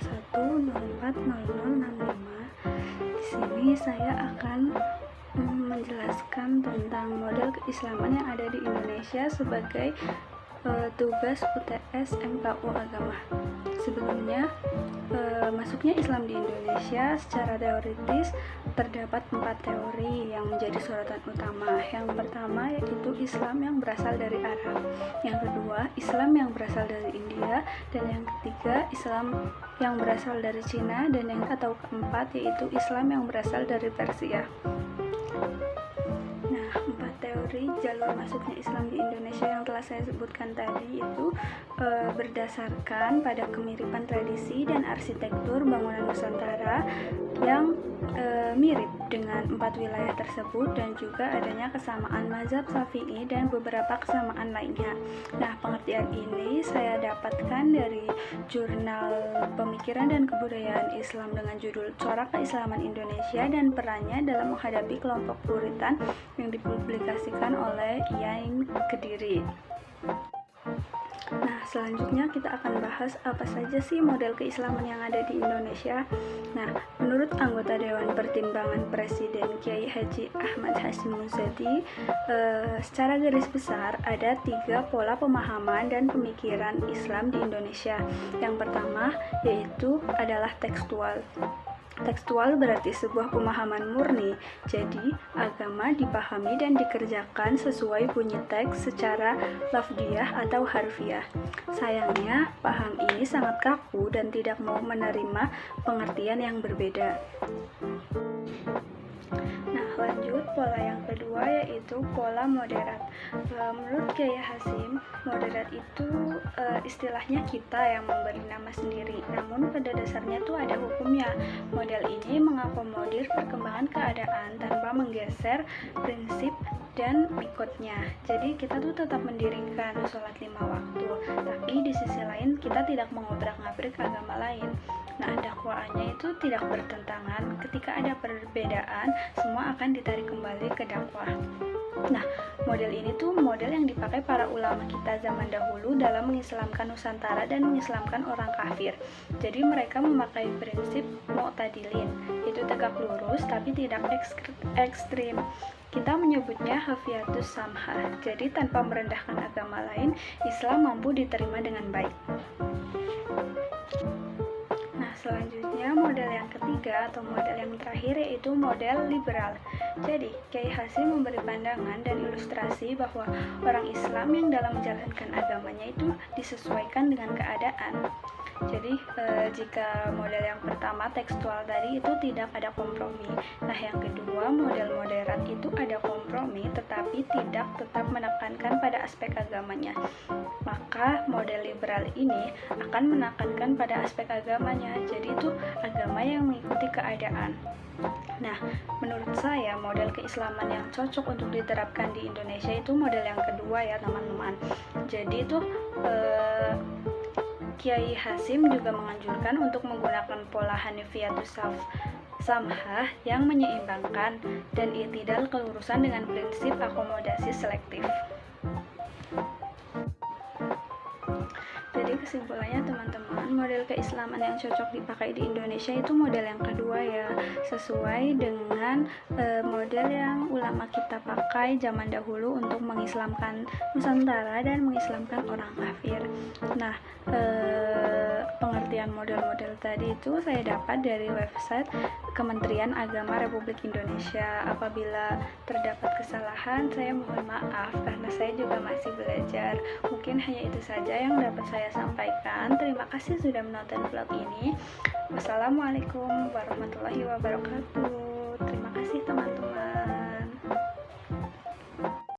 01040065. Di sini saya akan menjelaskan tentang model keislaman yang ada di Indonesia sebagai tugas UTS MKU Agama. Sebelumnya, masuknya Islam di Indonesia secara teoritis terdapat 4 teori yang menjadi sorotan utama. Yang pertama yaitu Islam yang berasal dari Arab, yang kedua Islam yang berasal dari India, dan yang ketiga Islam yang berasal dari Cina, dan yang keempat yaitu Islam yang berasal dari Persia. Nah, 4 teori jalur masuknya Islam di Indonesia yang telah saya sebutkan tadi itu berdasarkan pada kemiripan tradisi dan arsitektur bangunan Nusantara yang mirip dengan 4 wilayah tersebut, dan juga adanya kesamaan mazhab Syafi'i dan beberapa kesamaan lainnya. Nah, pengertian ini saya dapatkan dari jurnal Pemikiran dan Kebudayaan Islam dengan judul Corak Keislaman Indonesia dan Perannya dalam Menghadapi Kelompok Puritan yang dipublikasikan oleh IAIN Kediri. Nah, selanjutnya kita akan bahas apa saja sih model keislaman yang ada di Indonesia. Nah, menurut anggota Dewan Pertimbangan Presiden Kiai Haji Ahmad Hasyim Muzadi, secara garis besar ada 3 pola pemahaman dan pemikiran Islam di Indonesia. Yang pertama yaitu adalah tekstual. Tekstual berarti sebuah pemahaman murni, jadi agama dipahami dan dikerjakan sesuai bunyi teks secara lafdiyah atau harfiah. Sayangnya, paham ini sangat kaku dan tidak mau menerima pengertian yang berbeda. Nah, lanjut pola yang kedua yaitu pola moderat. Menurut Kiai Hasyim, moderat itu istilahnya kita yang memberi nama sendiri, namun pada dasarnya itu ada hukumnya. Model ini mengakomodir perkembangan keadaan tanpa menggeser prinsip dan mikotnya. Jadi kita tuh tetap mendirikan sholat 5 waktu, tapi di sisi lain kita tidak mengobrak-ngabrik agama lain. Nah, dakwaannya itu tidak bertentangan. Ketika ada perbedaan, semua akan ditarik kembali ke dakwah. Nah, model ini tuh model yang dipakai para ulama kita zaman dahulu dalam mengislamkan Nusantara dan mengislamkan orang kafir. Jadi mereka memakai prinsip mu'tadilin, itu tegak lurus tapi tidak ekstrim. Kita menyebutnya hafiyatus samhah. Jadi tanpa merendahkan agama lain, Islam mampu diterima dengan baik. Selanjutnya model yang ketiga atau model yang terakhir yaitu model liberal. Jadi Kiai Hasyim memberi pandangan dan ilustrasi bahwa orang Islam yang dalam menjalankan agamanya itu disesuaikan dengan keadaan. Jadi jika model yang pertama tekstual tadi itu tidak ada kompromi. Nah, yang kedua model moderat itu ada kompromi tetapi tidak tetap menekankan pada aspek agamanya. Maka model liberal ini akan menekankan pada aspek agamanya. Jadi itu agama yang mengikuti keadaan. Nah, menurut saya model keislaman yang cocok untuk diterapkan di Indonesia itu model yang kedua ya teman-teman. Jadi itu Kiai Hasyim juga menganjurkan untuk menggunakan pola Hanifiyatus Samhah yang menyeimbangkan dan i'tidal kelurusan dengan prinsip akomodasi selektif. Jadi kesimpulannya teman-teman, model keislaman yang cocok dipakai di Indonesia itu model yang kedua ya, sesuai dengan model yang ulama kita pakai zaman dahulu untuk mengislamkan Nusantara dan mengislamkan orang kafir. Nah, pengertian model-model tadi itu saya dapat dari website Kementerian Agama Republik Indonesia. Apabila terdapat kesalahan, saya mohon maaf karena saya juga masih belajar. Mungkin hanya itu saja yang dapat saya sampaikan. Terima kasih sudah menonton vlog ini. Wassalamualaikum warahmatullahi wabarakatuh. Terima kasih teman-teman.